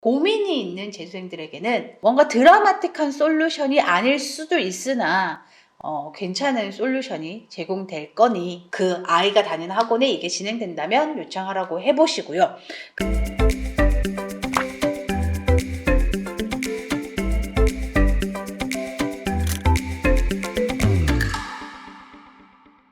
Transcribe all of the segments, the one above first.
고민이 있는 재수생들에게는 뭔가 드라마틱한 솔루션이 아닐 수도 있으나 괜찮은 솔루션이 제공될 거니 그 아이가 다니는 학원에 이게 진행된다면 요청하라고 해보시고요.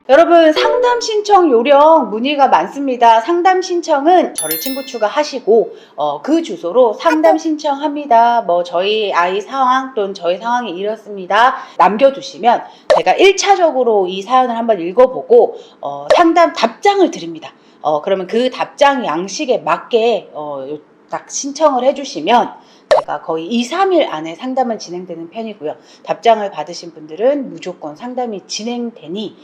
여러분, 상담 신청 요령 문의가 많습니다. 상담 신청은 저를 친구 추가하시고 그 주소로 상담 신청합니다. 저희 아이 상황 또는 저희 상황이 이렇습니다. 남겨두시면 제가 1차적으로 이 사연을 한번 읽어보고 상담 답장을 드립니다. 그러면 그 답장 양식에 맞게 딱 신청을 해주시면 제가 거의 2, 3일 안에 상담은 진행되는 편이고요. 답장을 받으신 분들은 무조건 상담이 진행되니 이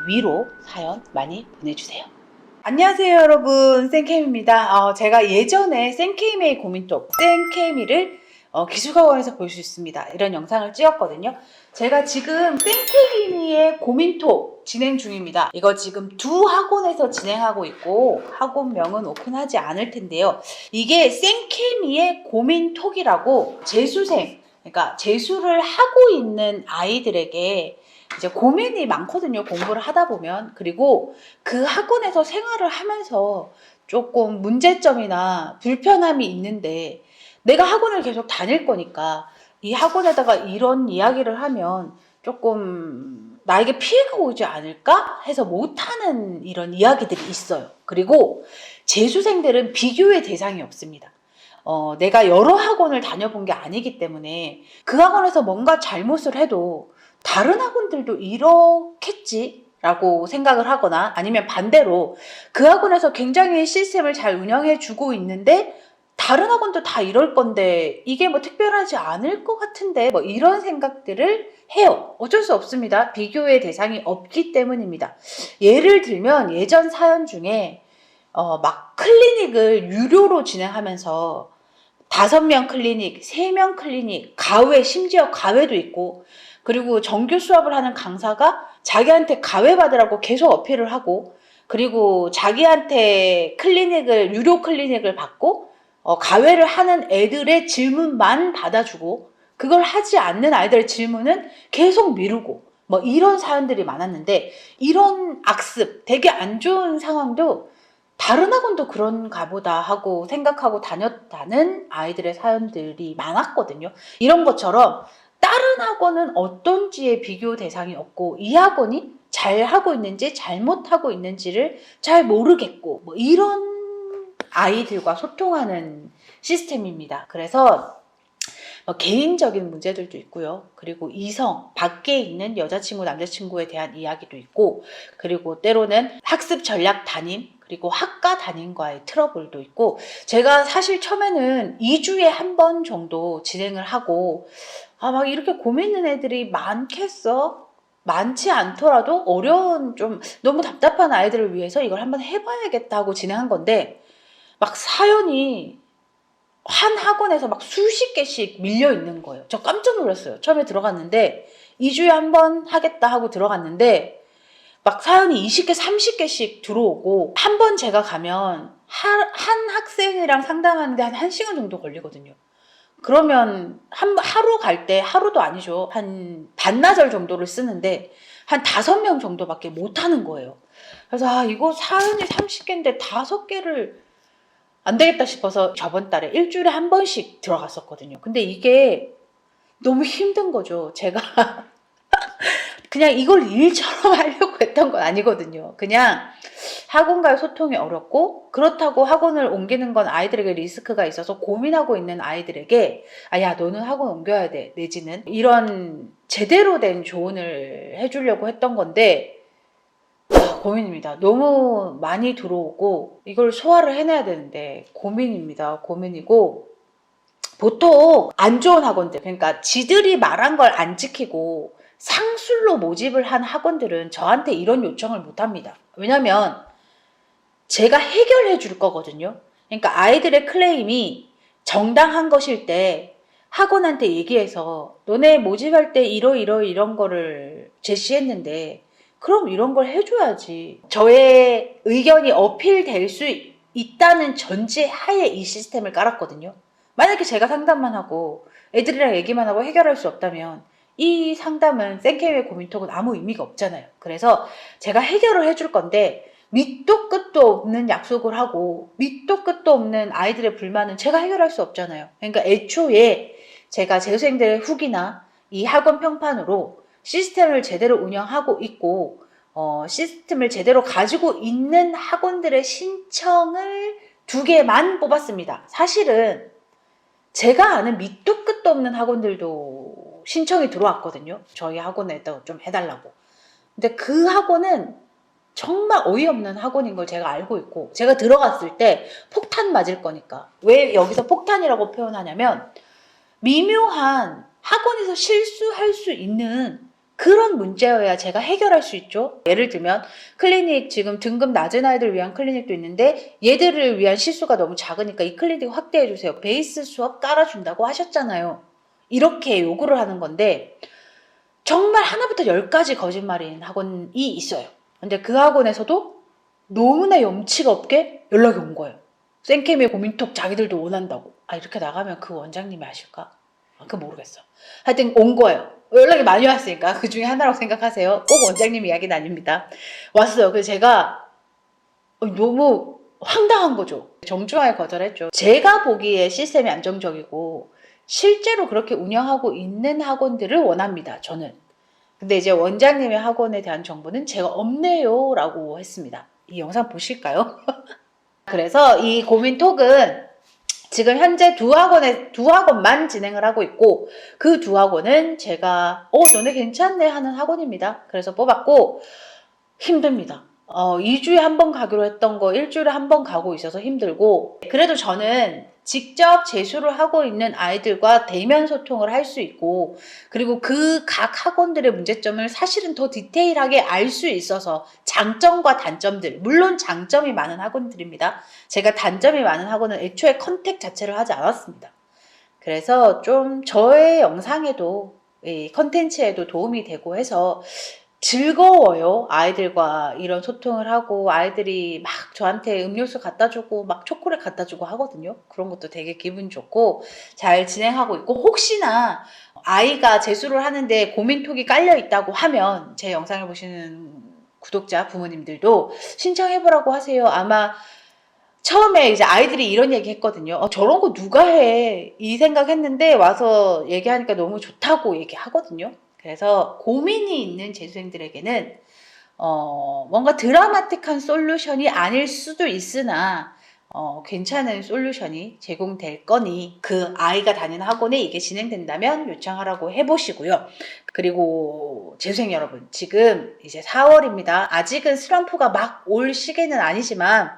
위로 사연 많이 보내주세요. 안녕하세요 여러분, 생케미입니다. 제가 예전에 생케미의 고민톡 생케미를 기술학원에서 볼 수 있습니다. 이런 영상을 찍었거든요. 제가 지금 생케미의 고민톡 진행 중입니다. 이거 지금 두 학원에서 진행하고 있고 학원명은 오픈하지 않을 텐데요. 이게 생케미의 고민톡이라고 재수생, 그러니까 재수를 하고 있는 아이들에게 이제 고민이 많거든요. 공부를 하다 보면. 그리고 그 학원에서 생활을 하면서 조금 문제점이나 불편함이 있는데 내가 학원을 계속 다닐 거니까 이 학원에다가 이런 이야기를 하면 조금 나에게 피해가 오지 않을까 해서 못하는 이런 이야기들이 있어요. 그리고 재수생들은 비교의 대상이 없습니다. 내가 여러 학원을 다녀본 게 아니기 때문에 그 학원에서 뭔가 잘못을 해도 다른 학원들도 이렇겠지 라고 생각을 하거나 아니면 반대로 그 학원에서 굉장히 시스템을 잘 운영해 주고 있는데 다른 학원도 다 이럴 건데 이게 특별하지 않을 것 같은데 이런 생각들을 해요. 어쩔 수 없습니다. 비교의 대상이 없기 때문입니다. 예를 들면 예전 사연 중에 막 클리닉을 유료로 진행하면서 5명 클리닉, 3명 클리닉, 가외, 심지어 가외도 있고 그리고 정규 수업을 하는 강사가 자기한테 가외 받으라고 계속 어필을 하고 그리고 자기한테 유료 클리닉을 받고 가외를 하는 애들의 질문만 받아주고 그걸 하지 않는 아이들의 질문은 계속 미루고 이런 사연들이 많았는데 이런 악습, 되게 안 좋은 상황도 다른 학원도 그런가 보다 하고 생각하고 다녔다는 아이들의 사연들이 많았거든요. 이런 것처럼 다른 학원은 어떤지의 비교 대상이 없고 이 학원이 잘하고 있는지 잘못하고 있는지를 잘 모르겠고 이런 아이들과 소통하는 시스템입니다. 그래서 개인적인 문제들도 있고요. 그리고 이성, 밖에 있는 여자친구, 남자친구에 대한 이야기도 있고 그리고 때로는 학습 전략 담임, 그리고 학과 담임과의 트러블도 있고 제가 사실 처음에는 2주에 한 번 정도 진행을 하고 막 이렇게 고민 있는 애들이 많겠어? 많지 않더라도 어려운 좀 너무 답답한 아이들을 위해서 이걸 한번 해봐야겠다 하고 진행한 건데 막 사연이 한 학원에서 막 수십 개씩 밀려 있는 거예요. 저 깜짝 놀랐어요. 처음에 들어갔는데 2주에 한 번 하겠다 하고 들어갔는데 막 사연이 20개, 30개씩 들어오고 한 번 제가 가면 한 학생이랑 상담하는데 한 1시간 정도 걸리거든요. 그러면 하루 갈 때 하루도 아니죠. 한 반나절 정도를 쓰는데 한 5명 정도밖에 못 하는 거예요. 그래서 이거 사연이 30개인데 5개를 안 되겠다 싶어서 저번 달에 일주일에 한 번씩 들어갔었거든요. 근데 이게 너무 힘든 거죠. 제가 그냥 이걸 일처럼 하려고 했던 건 아니거든요. 그냥 학원과의 소통이 어렵고 그렇다고 학원을 옮기는 건 아이들에게 리스크가 있어서 고민하고 있는 아이들에게 야 너는 학원 옮겨야 돼 내지는 이런 제대로 된 조언을 해주려고 했던 건데 고민입니다. 너무 많이 들어오고 이걸 소화를 해내야 되는데 고민입니다. 고민이고 보통 안 좋은 학원들, 그러니까 지들이 말한 걸 안 지키고 상술로 모집을 한 학원들은 저한테 이런 요청을 못 합니다. 왜냐면 제가 해결해 줄 거거든요. 그러니까 아이들의 클레임이 정당한 것일 때 학원한테 얘기해서 너네 모집할 때 이런 거를 제시했는데 그럼 이런 걸 해줘야지. 저의 의견이 어필될 수 있다는 전제 하에 이 시스템을 깔았거든요. 만약에 제가 상담만 하고 애들이랑 얘기만 하고 해결할 수 없다면 이 상담은 생케이의 고민톡은 아무 의미가 없잖아요. 그래서 제가 해결을 해줄 건데 밑도 끝도 없는 약속을 하고 밑도 끝도 없는 아이들의 불만은 제가 해결할 수 없잖아요. 그러니까 애초에 제가 재수생들의 후기나 이 학원 평판으로 시스템을 제대로 운영하고 있고 시스템을 제대로 가지고 있는 학원들의 신청을 2개만 뽑았습니다. 사실은 제가 아는 밑도 끝도 없는 학원들도 신청이 들어왔거든요. 저희 학원에다 좀 해달라고. 근데 그 학원은 정말 어이없는 학원인 걸 제가 알고 있고 제가 들어갔을 때 폭탄 맞을 거니까. 왜 여기서 폭탄이라고 표현하냐면 미묘한 학원에서 실수할 수 있는 그런 문제여야 제가 해결할 수 있죠. 예를 들면 클리닉 지금 등급 낮은 아이들 위한 클리닉도 있는데 얘들을 위한 실수가 너무 작으니까 이 클리닉 확대해 주세요. 베이스 수업 깔아준다고 하셨잖아요. 이렇게 요구를 하는 건데 정말 하나부터 10까지 거짓말인 학원이 있어요. 근데 그 학원에서도 너무나 염치가 없게 연락이 온 거예요. 생케미의 고민톡 자기들도 원한다고. 이렇게 나가면 그 원장님이 아실까? 그거 모르겠어. 하여튼 온 거예요. 연락이 많이 왔으니까 그 중에 하나라고 생각하세요. 꼭 원장님 이야기는 아닙니다. 왔어요. 그래서 제가 너무 황당한 거죠. 정중하게 거절했죠. 제가 보기에 시스템이 안정적이고 실제로 그렇게 운영하고 있는 학원들을 원합니다. 저는. 근데 이제 원장님의 학원에 대한 정보는 제가 없네요 라고 했습니다. 이 영상 보실까요? 그래서 이 고민톡은 지금 현재 두 학원만 진행을 하고 있고 그 2학원은 제가 너네 괜찮네 하는 학원입니다. 그래서 뽑았고 힘듭니다. 2주에 한 번 가기로 했던 거 일주일에 한 번 가고 있어서 힘들고 그래도 저는 직접 재수를 하고 있는 아이들과 대면 소통을 할 수 있고 그리고 그 각 학원들의 문제점을 사실은 더 디테일하게 알 수 있어서 장점과 단점들 물론 장점이 많은 학원들입니다. 제가 단점이 많은 학원은 애초에 컨택 자체를 하지 않았습니다. 그래서 좀 저의 영상에도 이 컨텐츠에도 도움이 되고 해서 즐거워요. 아이들과 이런 소통을 하고 아이들이 막 저한테 음료수 갖다 주고 막 초콜릿 갖다 주고 하거든요. 그런 것도 되게 기분 좋고 잘 진행하고 있고 혹시나 아이가 재수를 하는데 고민톡이 깔려 있다고 하면 제 영상을 보시는 구독자 부모님들도 신청해보라고 하세요. 아마 처음에 이제 아이들이 이런 얘기 했거든요. 저런 거 누가 해? 이 생각했는데 와서 얘기하니까 너무 좋다고 얘기하거든요. 그래서 고민이 있는 재수생들에게는 뭔가 드라마틱한 솔루션이 아닐 수도 있으나 괜찮은 솔루션이 제공될 거니 그 아이가 다니는 학원에 이게 진행된다면 요청하라고 해보시고요. 그리고 재수생 여러분 지금 이제 4월입니다. 아직은 슬럼프가 막 올 시기는 아니지만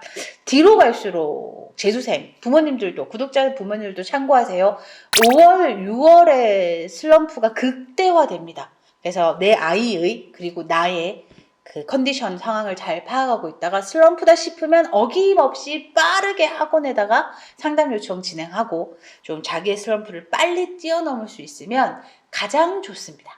뒤로 갈수록 재수생 부모님들도 구독자 부모님들도 참고하세요. 5월 6월에 슬럼프가 극대화됩니다. 그래서 내 아이의 그리고 나의 그 컨디션 상황을 잘 파악하고 있다가 슬럼프다 싶으면 어김없이 빠르게 학원에다가 상담 요청 진행하고 좀 자기의 슬럼프를 빨리 뛰어넘을 수 있으면 가장 좋습니다.